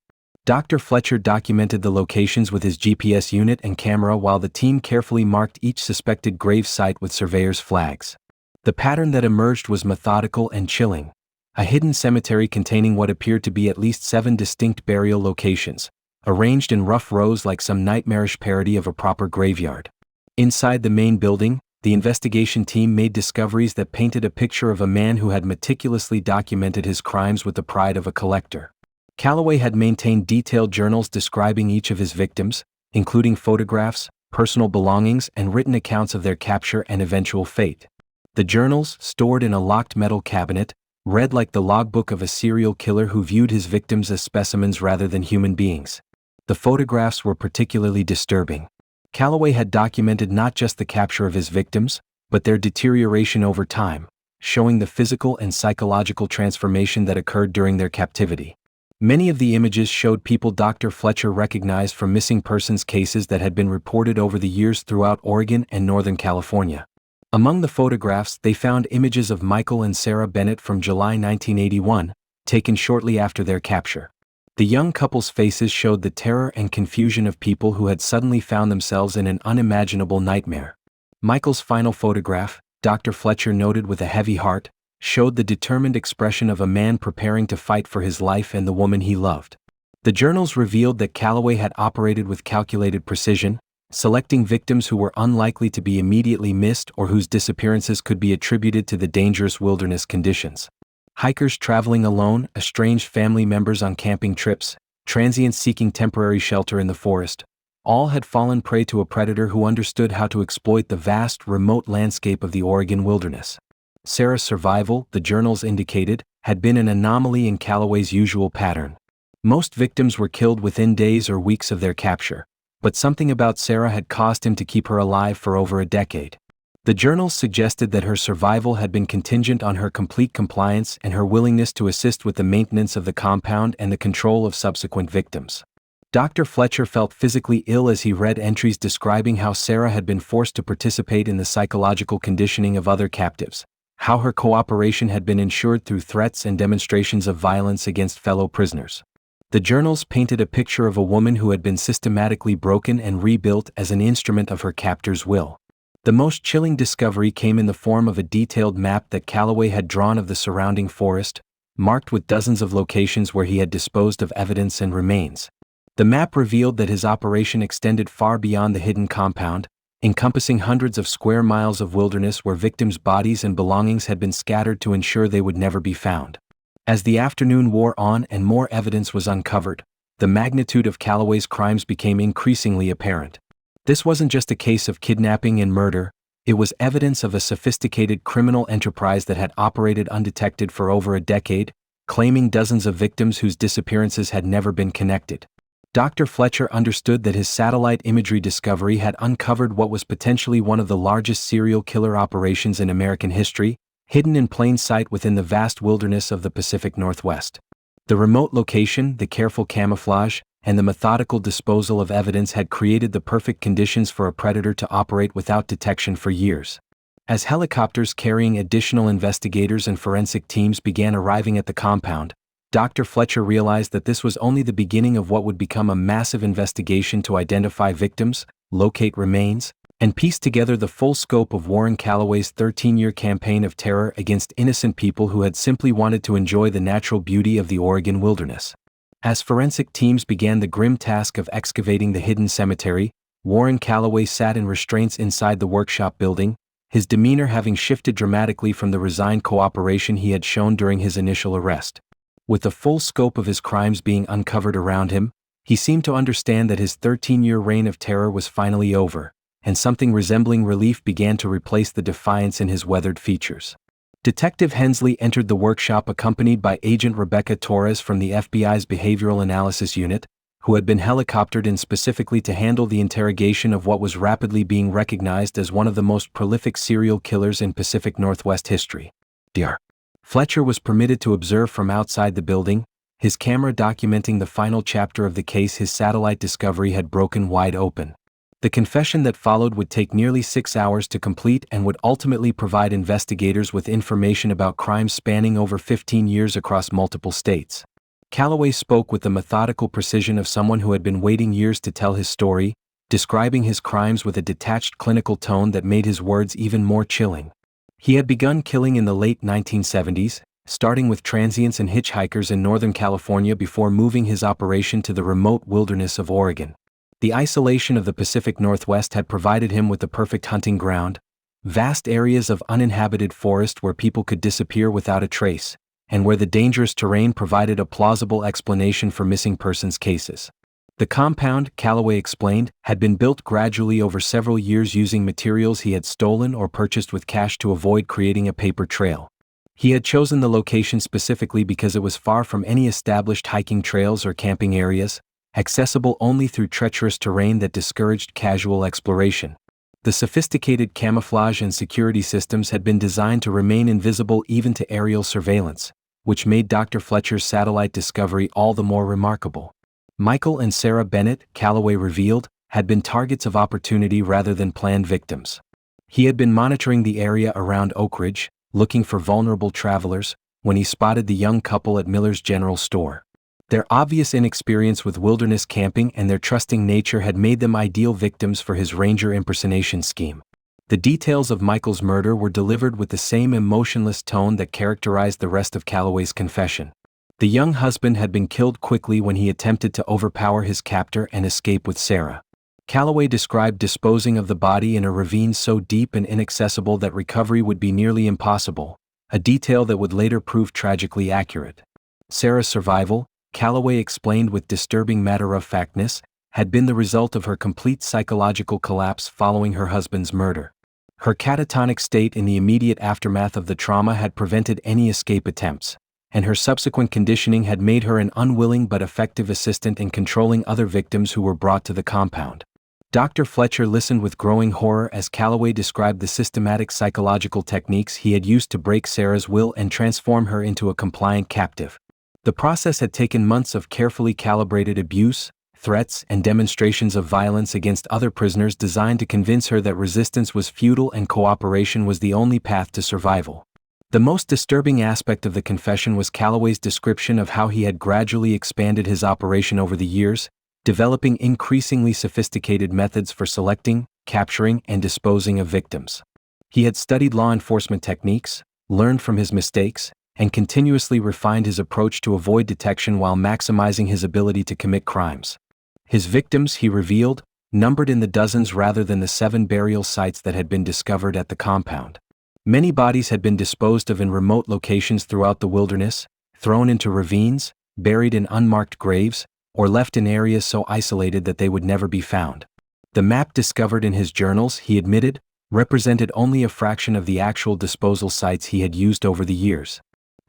Dr. Fletcher documented the locations with his GPS unit and camera while the team carefully marked each suspected grave site with surveyor's flags. The pattern that emerged was methodical and chilling: a hidden cemetery containing what appeared to be at least 7 distinct burial locations, arranged in rough rows like some nightmarish parody of a proper graveyard. Inside the main building, the investigation team made discoveries that painted a picture of a man who had meticulously documented his crimes with the pride of a collector. Calloway had maintained detailed journals describing each of his victims, including photographs, personal belongings, and written accounts of their capture and eventual fate. The journals, stored in a locked metal cabinet, read like the logbook of a serial killer who viewed his victims as specimens rather than human beings. The photographs were particularly disturbing. Calloway had documented not just the capture of his victims, but their deterioration over time, showing the physical and psychological transformation that occurred during their captivity. Many of the images showed people Dr. Fletcher recognized from missing persons cases that had been reported over the years throughout Oregon and Northern California. Among the photographs, they found images of Michael and Sarah Bennett from July 1981, taken shortly after their capture. The young couple's faces showed the terror and confusion of people who had suddenly found themselves in an unimaginable nightmare. Michael's final photograph, Dr. Fletcher noted with a heavy heart, showed the determined expression of a man preparing to fight for his life and the woman he loved. The journals revealed that Calloway had operated with calculated precision, selecting victims who were unlikely to be immediately missed or whose disappearances could be attributed to the dangerous wilderness conditions. Hikers traveling alone, estranged family members on camping trips, transients seeking temporary shelter in the forest, all had fallen prey to a predator who understood how to exploit the vast, remote landscape of the Oregon wilderness. Sarah's survival, the journals indicated, had been an anomaly in Calloway's usual pattern. Most victims were killed within days or weeks of their capture, but something about Sarah had caused him to keep her alive for over a decade. The journals suggested that her survival had been contingent on her complete compliance and her willingness to assist with the maintenance of the compound and the control of subsequent victims. Dr. Fletcher felt physically ill as he read entries describing how Sarah had been forced to participate in the psychological conditioning of other captives, how her cooperation had been ensured through threats and demonstrations of violence against fellow prisoners. The journals painted a picture of a woman who had been systematically broken and rebuilt as an instrument of her captor's will. The most chilling discovery came in the form of a detailed map that Calloway had drawn of the surrounding forest, marked with dozens of locations where he had disposed of evidence and remains. The map revealed that his operation extended far beyond the hidden compound, encompassing hundreds of square miles of wilderness where victims' bodies and belongings had been scattered to ensure they would never be found. As the afternoon wore on and more evidence was uncovered, the magnitude of Calloway's crimes became increasingly apparent. This wasn't just a case of kidnapping and murder, it was evidence of a sophisticated criminal enterprise that had operated undetected for over a decade, claiming dozens of victims whose disappearances had never been connected. Dr. Fletcher understood that his satellite imagery discovery had uncovered what was potentially one of the largest serial killer operations in American history, hidden in plain sight within the vast wilderness of the Pacific Northwest. The remote location, the careful camouflage, and the methodical disposal of evidence had created the perfect conditions for a predator to operate without detection for years. As helicopters carrying additional investigators and forensic teams began arriving at the compound, Dr. Fletcher realized that this was only the beginning of what would become a massive investigation to identify victims, locate remains, and piece together the full scope of Warren Calloway's 13-year campaign of terror against innocent people who had simply wanted to enjoy the natural beauty of the Oregon wilderness. As forensic teams began the grim task of excavating the hidden cemetery, Warren Calloway sat in restraints inside the workshop building, his demeanor having shifted dramatically from the resigned cooperation he had shown during his initial arrest. With the full scope of his crimes being uncovered around him, He seemed to understand that his 13-year reign of terror was finally over, and something resembling relief began to replace the defiance in his weathered features. Detective Hensley entered the workshop accompanied by Agent Rebecca Torres from the FBI's Behavioral Analysis Unit, who had been helicoptered in specifically to handle the interrogation of what was rapidly being recognized as one of the most prolific serial killers in Pacific Northwest history. Dr. Fletcher was permitted to observe from outside the building, his camera documenting the final chapter of the case his satellite discovery had broken wide open. The confession that followed would take nearly 6 hours to complete and would ultimately provide investigators with information about crimes spanning over 15 years across multiple states. Calloway spoke with the methodical precision of someone who had been waiting years to tell his story, describing his crimes with a detached clinical tone that made his words even more chilling. He had begun killing in the late 1970s, starting with transients and hitchhikers in Northern California before moving his operation to the remote wilderness of Oregon. The isolation of the Pacific Northwest had provided him with the perfect hunting ground, vast areas of uninhabited forest where people could disappear without a trace, and where the dangerous terrain provided a plausible explanation for missing persons cases. The compound, Calloway explained, had been built gradually over several years using materials he had stolen or purchased with cash to avoid creating a paper trail. He had chosen the location specifically because it was far from any established hiking trails or camping areas, accessible only through treacherous terrain that discouraged casual exploration. The sophisticated camouflage and security systems had been designed to remain invisible even to aerial surveillance, which made Dr. Fletcher's satellite discovery all the more remarkable. Michael and Sarah Bennett, Calloway revealed, had been targets of opportunity rather than planned victims. He had been monitoring the area around Oak Ridge, looking for vulnerable travelers, when he spotted the young couple at Miller's General Store. Their obvious inexperience with wilderness camping and their trusting nature had made them ideal victims for his ranger impersonation scheme. The details of Michael's murder were delivered with the same emotionless tone that characterized the rest of Calloway's confession. The young husband had been killed quickly when he attempted to overpower his captor and escape with Sarah. Calloway described disposing of the body in a ravine so deep and inaccessible that recovery would be nearly impossible, a detail that would later prove tragically accurate. Sarah's survival, Calloway explained with disturbing matter-of-factness, had been the result of her complete psychological collapse following her husband's murder. Her catatonic state in the immediate aftermath of the trauma had prevented any escape attempts, and her subsequent conditioning had made her an unwilling but effective assistant in controlling other victims who were brought to the compound. Dr. Fletcher listened with growing horror as Calloway described the systematic psychological techniques he had used to break Sarah's will and transform her into a compliant captive. The process had taken months of carefully calibrated abuse, threats, and demonstrations of violence against other prisoners designed to convince her that resistance was futile and cooperation was the only path to survival. The most disturbing aspect of the confession was Calloway's description of how he had gradually expanded his operation over the years, developing increasingly sophisticated methods for selecting, capturing, and disposing of victims. He had studied law enforcement techniques, learned from his mistakes, and continuously refined his approach to avoid detection while maximizing his ability to commit crimes. His victims, he revealed, numbered in the dozens rather than the 7 burial sites that had been discovered at the compound. Many bodies had been disposed of in remote locations throughout the wilderness, thrown into ravines, buried in unmarked graves, or left in areas so isolated that they would never be found. The map discovered in his journals, he admitted, represented only a fraction of the actual disposal sites he had used over the years.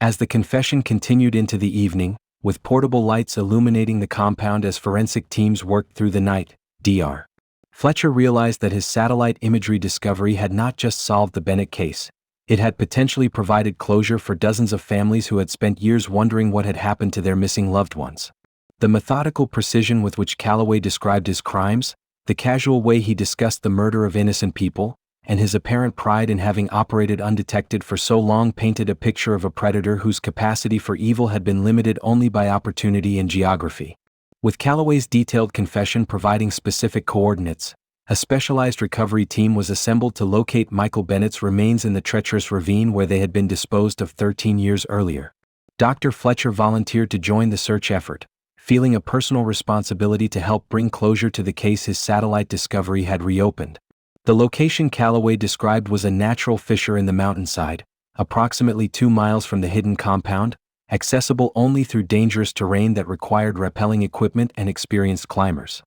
As the confession continued into the evening, with portable lights illuminating the compound as forensic teams worked through the night, Dr. Fletcher realized that his satellite imagery discovery had not just solved the Bennett case, it had potentially provided closure for dozens of families who had spent years wondering what had happened to their missing loved ones. The methodical precision with which Calloway described his crimes, the casual way he discussed the murder of innocent people, and his apparent pride in having operated undetected for so long painted a picture of a predator whose capacity for evil had been limited only by opportunity and geography. With Calloway's detailed confession providing specific coordinates, a specialized recovery team was assembled to locate Michael Bennett's remains in the treacherous ravine where they had been disposed of 13 years earlier. Dr. Fletcher volunteered to join the search effort, feeling a personal responsibility to help bring closure to the case his satellite discovery had reopened. The location Calloway described was a natural fissure in the mountainside, approximately 2 miles from the hidden compound, accessible only through dangerous terrain that required rappelling equipment and experienced climbers.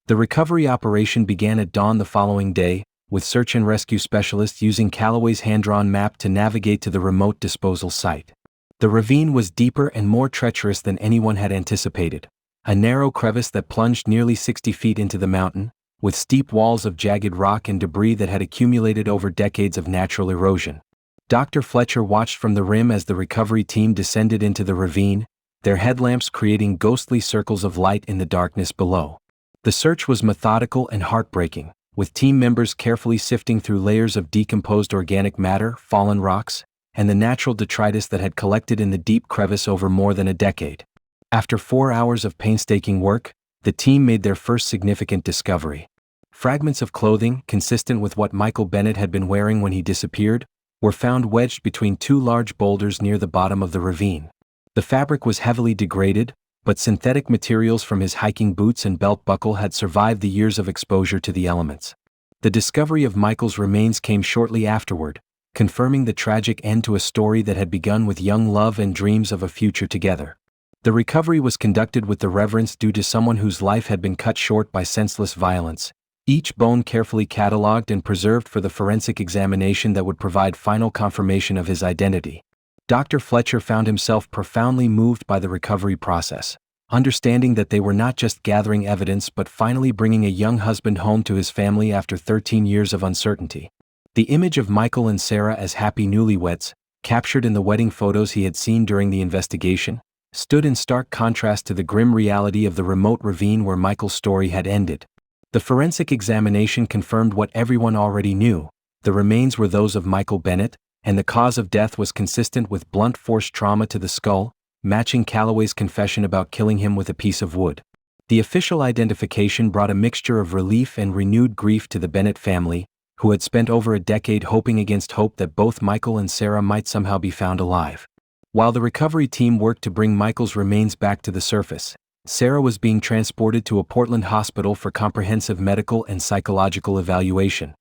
The recovery operation began at dawn the following day, with search and rescue specialists using Callaway's hand-drawn map to navigate to the remote disposal site. The ravine was deeper and more treacherous than anyone had anticipated, a narrow crevice that plunged nearly 60 feet into the mountain, with steep walls of jagged rock and debris that had accumulated over decades of natural erosion. Dr. Fletcher watched from the rim as the recovery team descended into the ravine, their headlamps creating ghostly circles of light in the darkness below. The search was methodical and heartbreaking, with team members carefully sifting through layers of decomposed organic matter, fallen rocks, and the natural detritus that had collected in the deep crevice over more than a decade. After 4 hours of painstaking work, the team made their first significant discovery. Fragments of clothing, consistent with what Michael Bennett had been wearing when he disappeared, were found wedged between two large boulders near the bottom of the ravine. The fabric was heavily degraded, but synthetic materials from his hiking boots and belt buckle had survived the years of exposure to the elements. The discovery of Michael's remains came shortly afterward, confirming the tragic end to a story that had begun with young love and dreams of a future together. The recovery was conducted with the reverence due to someone whose life had been cut short by senseless violence, each bone carefully catalogued and preserved for the forensic examination that would provide final confirmation of his identity. Dr. Fletcher found himself profoundly moved by the recovery process, understanding that they were not just gathering evidence but finally bringing a young husband home to his family after 13 years of uncertainty. The image of Michael and Sarah as happy newlyweds, captured in the wedding photos he had seen during the investigation, stood in stark contrast to the grim reality of the remote ravine where Michael's story had ended. The forensic examination confirmed what everyone already knew: the remains were those of Michael Bennett, and the cause of death was consistent with blunt force trauma to the skull, matching Callaway's confession about killing him with a piece of wood. The official identification brought a mixture of relief and renewed grief to the Bennett family, who had spent over a decade hoping against hope that both Michael and Sarah might somehow be found alive. While the recovery team worked to bring Michael's remains back to the surface, Sarah was being transported to a Portland hospital for comprehensive medical and psychological evaluation.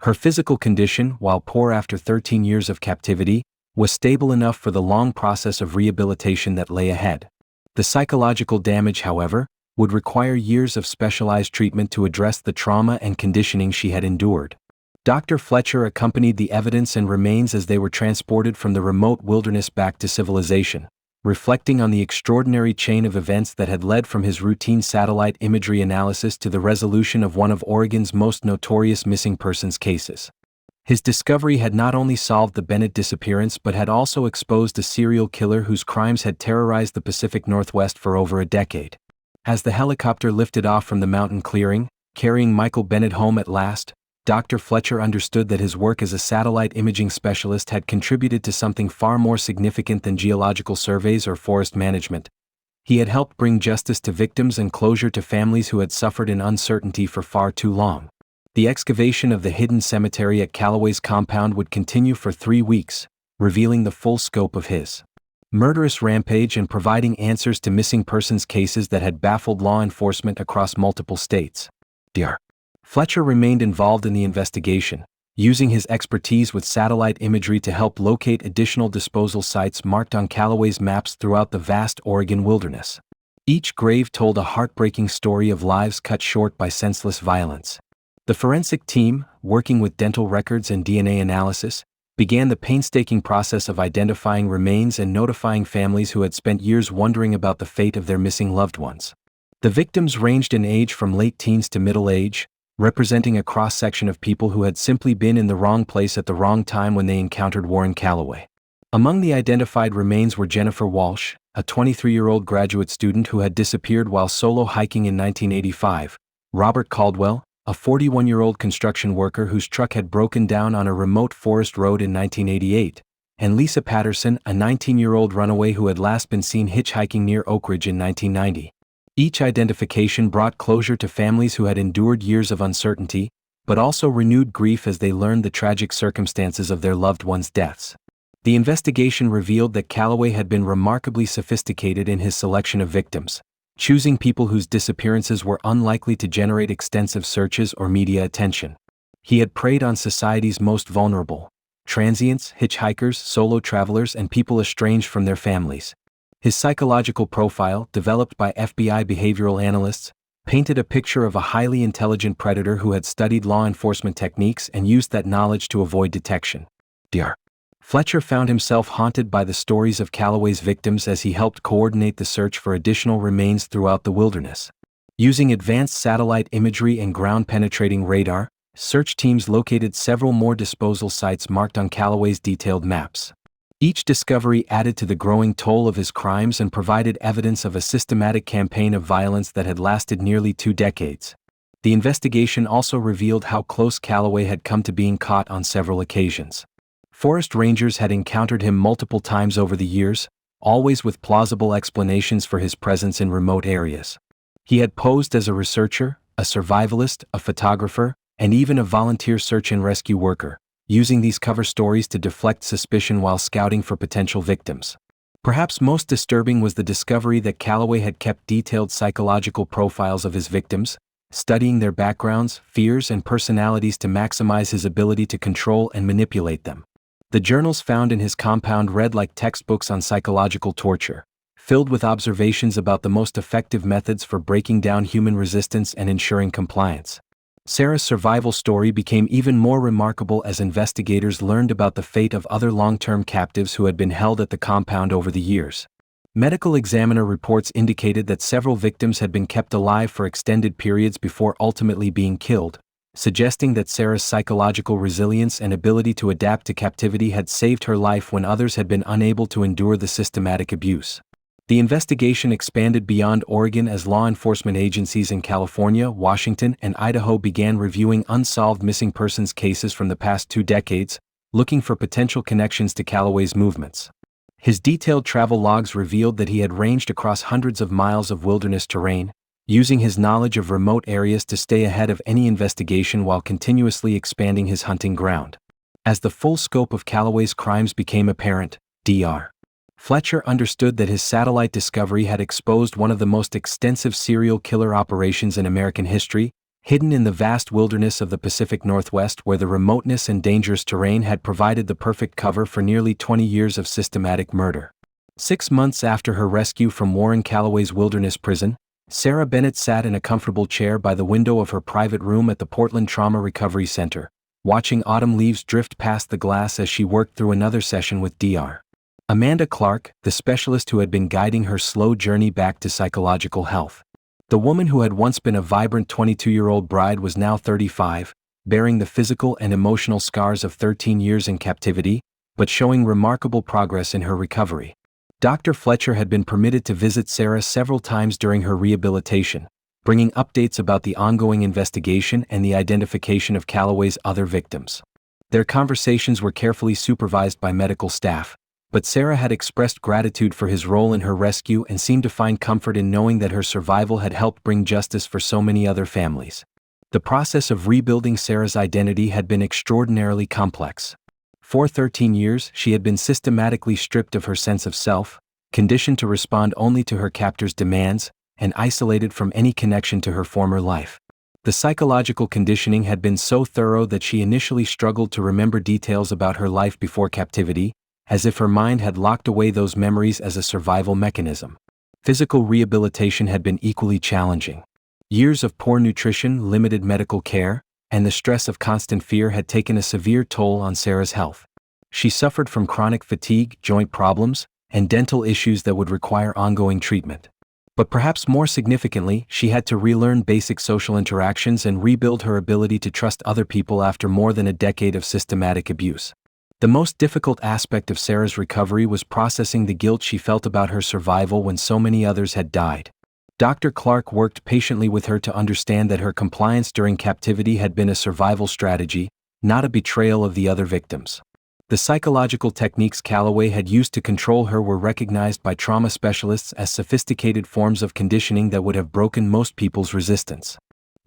Her physical condition, while poor after 13 years of captivity, was stable enough for the long process of rehabilitation that lay ahead. The psychological damage, however, would require years of specialized treatment to address the trauma and conditioning she had endured. Dr. Fletcher accompanied the evidence and remains as they were transported from the remote wilderness back to civilization, reflecting on the extraordinary chain of events that had led from his routine satellite imagery analysis to the resolution of one of Oregon's most notorious missing persons cases. His discovery had not only solved the Bennett disappearance but had also exposed a serial killer whose crimes had terrorized the Pacific Northwest for over a decade. As the helicopter lifted off from the mountain clearing, carrying Michael Bennett home at last, Dr. Fletcher understood that his work as a satellite imaging specialist had contributed to something far more significant than geological surveys or forest management. He had helped bring justice to victims and closure to families who had suffered in uncertainty for far too long. The excavation of the hidden cemetery at Callaway's compound would continue for 3 weeks, revealing the full scope of his murderous rampage and providing answers to missing persons cases that had baffled law enforcement across multiple states. Dr. Fletcher remained involved in the investigation, using his expertise with satellite imagery to help locate additional disposal sites marked on Callaway's maps throughout the vast Oregon wilderness. Each grave told a heartbreaking story of lives cut short by senseless violence. The forensic team, working with dental records and DNA analysis, began the painstaking process of identifying remains and notifying families who had spent years wondering about the fate of their missing loved ones. The victims ranged in age from late teens to middle age, representing a cross-section of people who had simply been in the wrong place at the wrong time when they encountered Warren Callaway. Among the identified remains were Jennifer Walsh, a 23-year-old graduate student who had disappeared while solo hiking in 1985, Robert Caldwell, a 41-year-old construction worker whose truck had broken down on a remote forest road in 1988, and Lisa Patterson, a 19-year-old runaway who had last been seen hitchhiking near Oak Ridge in 1990. Each identification brought closure to families who had endured years of uncertainty, but also renewed grief as they learned the tragic circumstances of their loved ones' deaths. The investigation revealed that Callaway had been remarkably sophisticated in his selection of victims, choosing people whose disappearances were unlikely to generate extensive searches or media attention. He had preyed on society's most vulnerable: transients, hitchhikers, solo travelers, and people estranged from their families. His psychological profile, developed by FBI behavioral analysts, painted a picture of a highly intelligent predator who had studied law enforcement techniques and used that knowledge to avoid detection. Dr. Fletcher found himself haunted by the stories of Calloway's victims as he helped coordinate the search for additional remains throughout the wilderness. Using advanced satellite imagery and ground-penetrating radar, search teams located several more disposal sites marked on Calloway's detailed maps. Each discovery added to the growing toll of his crimes and provided evidence of a systematic campaign of violence that had lasted nearly 2 decades. The investigation also revealed how close Calloway had come to being caught on several occasions. Forest rangers had encountered him multiple times over the years, always with plausible explanations for his presence in remote areas. He had posed as a researcher, a survivalist, a photographer, and even a volunteer search and rescue worker, using these cover stories to deflect suspicion while scouting for potential victims. Perhaps most disturbing was the discovery that Calloway had kept detailed psychological profiles of his victims, studying their backgrounds, fears, and personalities to maximize his ability to control and manipulate them. The journals found in his compound read like textbooks on psychological torture, filled with observations about the most effective methods for breaking down human resistance and ensuring compliance. Sarah's survival story became even more remarkable as investigators learned about the fate of other long-term captives who had been held at the compound over the years. Medical examiner reports indicated that several victims had been kept alive for extended periods before ultimately being killed, suggesting that Sarah's psychological resilience and ability to adapt to captivity had saved her life when others had been unable to endure the systematic abuse. The investigation expanded beyond Oregon as law enforcement agencies in California, Washington, and Idaho began reviewing unsolved missing persons cases from the past 2 decades, looking for potential connections to Calloway's movements. His detailed travel logs revealed that he had ranged across hundreds of miles of wilderness terrain, using his knowledge of remote areas to stay ahead of any investigation while continuously expanding his hunting ground. As the full scope of Calloway's crimes became apparent, Dr. Fletcher understood that his satellite discovery had exposed one of the most extensive serial killer operations in American history, hidden in the vast wilderness of the Pacific Northwest where the remoteness and dangerous terrain had provided the perfect cover for nearly 20 years of systematic murder. 6 months after her rescue from Warren Calloway's wilderness prison, Sarah Bennett sat in a comfortable chair by the window of her private room at the Portland Trauma Recovery Center, watching autumn leaves drift past the glass as she worked through another session with Dr. Amanda Clark, the specialist who had been guiding her slow journey back to psychological health. The woman who had once been a vibrant 22-year-old bride was now 35, bearing the physical and emotional scars of 13 years in captivity, but showing remarkable progress in her recovery. Dr. Fletcher had been permitted to visit Sarah several times during her rehabilitation, bringing updates about the ongoing investigation and the identification of Calloway's other victims. Their conversations were carefully supervised by medical staff, but Sarah had expressed gratitude for his role in her rescue and seemed to find comfort in knowing that her survival had helped bring justice for so many other families. The process of rebuilding Sarah's identity had been extraordinarily complex. For 13 years, she had been systematically stripped of her sense of self, conditioned to respond only to her captor's demands, and isolated from any connection to her former life. The psychological conditioning had been so thorough that she initially struggled to remember details about her life before captivity, as if her mind had locked away those memories as a survival mechanism. Physical rehabilitation had been equally challenging. Years of poor nutrition, limited medical care, and the stress of constant fear had taken a severe toll on Sarah's health. She suffered from chronic fatigue, joint problems, and dental issues that would require ongoing treatment. But perhaps more significantly, she had to relearn basic social interactions and rebuild her ability to trust other people after more than a decade of systematic abuse. The most difficult aspect of Sarah's recovery was processing the guilt she felt about her survival when so many others had died. Dr. Clark worked patiently with her to understand that her compliance during captivity had been a survival strategy, not a betrayal of the other victims. The psychological techniques Calloway had used to control her were recognized by trauma specialists as sophisticated forms of conditioning that would have broken most people's resistance.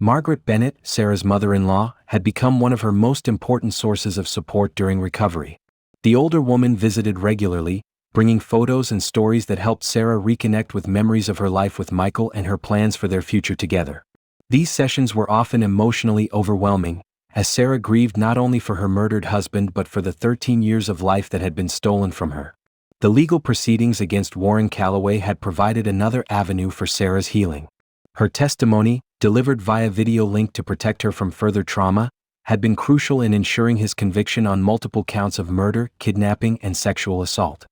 Margaret Bennett, Sarah's mother-in-law, had become one of her most important sources of support during recovery. The older woman visited regularly, bringing photos and stories that helped Sarah reconnect with memories of her life with Michael and her plans for their future together. These sessions were often emotionally overwhelming, as Sarah grieved not only for her murdered husband but for the 13 years of life that had been stolen from her. The legal proceedings against Warren Calloway had provided another avenue for Sarah's healing. Her testimony, delivered via video link to protect her from further trauma, had been crucial in ensuring his conviction on multiple counts of murder, kidnapping, and sexual assault.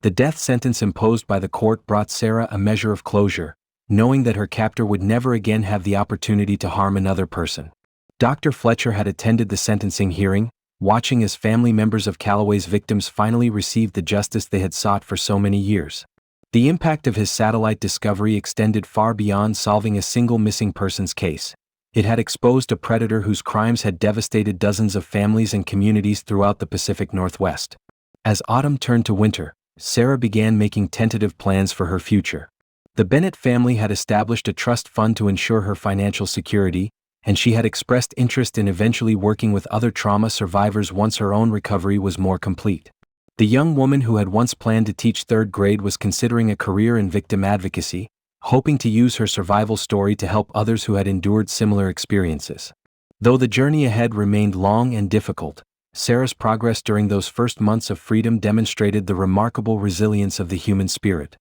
The death sentence imposed by the court brought Sarah a measure of closure, knowing that her captor would never again have the opportunity to harm another person. Dr. Fletcher had attended the sentencing hearing, watching as family members of Calloway's victims finally received the justice they had sought for so many years. The impact of his satellite discovery extended far beyond solving a single missing persons case. It had exposed a predator whose crimes had devastated dozens of families and communities throughout the Pacific Northwest. As autumn turned to winter, Sarah began making tentative plans for her future. The Bennett family had established a trust fund to ensure her financial security, and she had expressed interest in eventually working with other trauma survivors once her own recovery was more complete. The young woman who had once planned to teach third grade was considering a career in victim advocacy, hoping to use her survival story to help others who had endured similar experiences. Though the journey ahead remained long and difficult, Sarah's progress during those first months of freedom demonstrated the remarkable resilience of the human spirit.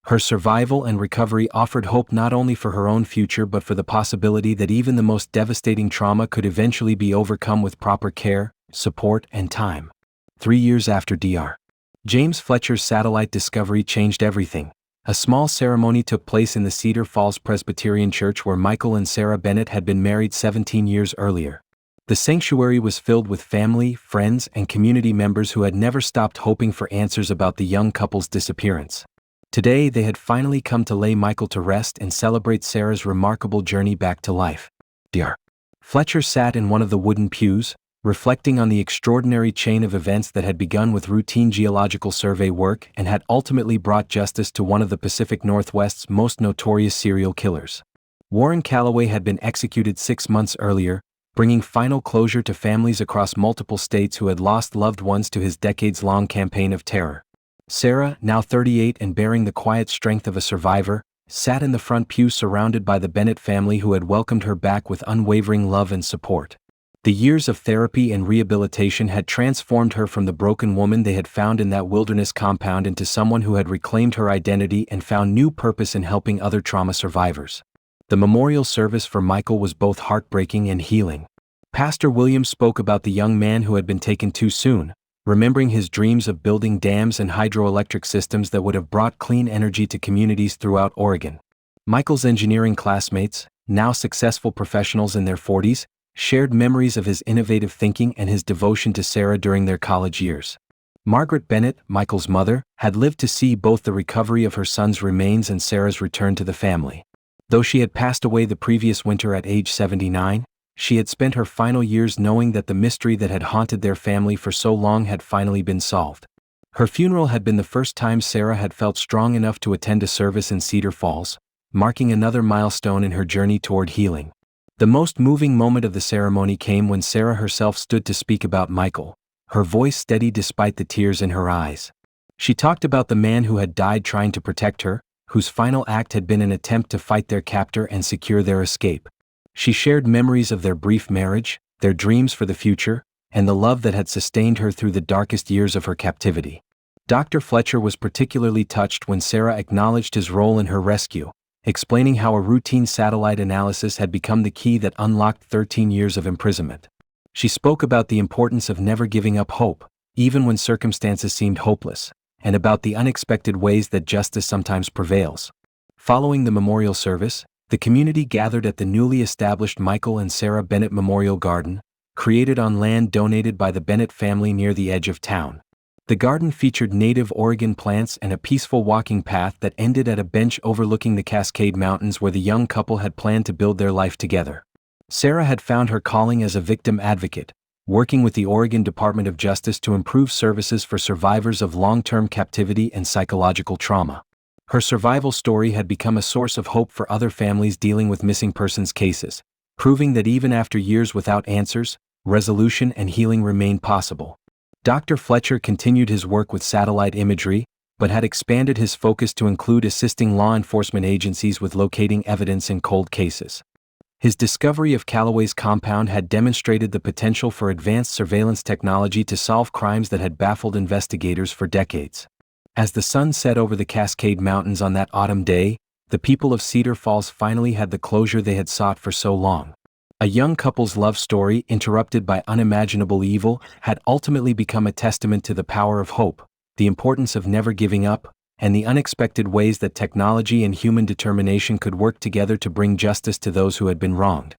Her survival and recovery offered hope not only for her own future but for the possibility that even the most devastating trauma could eventually be overcome with proper care, support, and time. 3 years after Dr. James Fletcher's satellite discovery changed everything. A small ceremony took place in the Cedar Falls Presbyterian Church where Michael and Sarah Bennett had been married 17 years earlier. The sanctuary was filled with family, friends, and community members who had never stopped hoping for answers about the young couple's disappearance. Today they had finally come to lay Michael to rest and celebrate Sarah's remarkable journey back to life. Dr. Fletcher sat in one of the wooden pews, reflecting on the extraordinary chain of events that had begun with routine geological survey work and had ultimately brought justice to one of the Pacific Northwest's most notorious serial killers. Warren Calloway had been executed 6 months earlier, bringing final closure to families across multiple states who had lost loved ones to his decades-long campaign of terror. Sarah, now 38 and bearing the quiet strength of a survivor, sat in the front pew surrounded by the Bennett family who had welcomed her back with unwavering love and support. The years of therapy and rehabilitation had transformed her from the broken woman they had found in that wilderness compound into someone who had reclaimed her identity and found new purpose in helping other trauma survivors. The memorial service for Michael was both heartbreaking and healing. Pastor Williams spoke about the young man who had been taken too soon, remembering his dreams of building dams and hydroelectric systems that would have brought clean energy to communities throughout Oregon. Michael's engineering classmates, now successful professionals in their 40s, shared memories of his innovative thinking and his devotion to Sarah during their college years. Margaret Bennett, Michael's mother, had lived to see both the recovery of her son's remains and Sarah's return to the family. Though she had passed away the previous winter at age 79, she had spent her final years knowing that the mystery that had haunted their family for so long had finally been solved. Her funeral had been the first time Sarah had felt strong enough to attend a service in Cedar Falls, marking another milestone in her journey toward healing. The most moving moment of the ceremony came when Sarah herself stood to speak about Michael, her voice steady despite the tears in her eyes. She talked about the man who had died trying to protect her, whose final act had been an attempt to fight their captor and secure their escape. She shared memories of their brief marriage, their dreams for the future, and the love that had sustained her through the darkest years of her captivity. Dr. Fletcher was particularly touched when Sarah acknowledged his role in her rescue, explaining how a routine satellite analysis had become the key that unlocked 13 years of imprisonment. She spoke about the importance of never giving up hope, even when circumstances seemed hopeless, and about the unexpected ways that justice sometimes prevails. Following the memorial service, the community gathered at the newly established Michael and Sarah Bennett Memorial Garden, created on land donated by the Bennett family near the edge of town. The garden featured native Oregon plants and a peaceful walking path that ended at a bench overlooking the Cascade Mountains where the young couple had planned to build their life together. Sarah had found her calling as a victim advocate, working with the Oregon Department of Justice to improve services for survivors of long-term captivity and psychological trauma. Her survival story had become a source of hope for other families dealing with missing persons cases, proving that even after years without answers, resolution and healing remained possible. Dr. Fletcher continued his work with satellite imagery, but had expanded his focus to include assisting law enforcement agencies with locating evidence in cold cases. His discovery of Calloway's compound had demonstrated the potential for advanced surveillance technology to solve crimes that had baffled investigators for decades. As the sun set over the Cascade Mountains on that autumn day, the people of Cedar Falls finally had the closure they had sought for so long. A young couple's love story, interrupted by unimaginable evil, had ultimately become a testament to the power of hope, the importance of never giving up, and the unexpected ways that technology and human determination could work together to bring justice to those who had been wronged.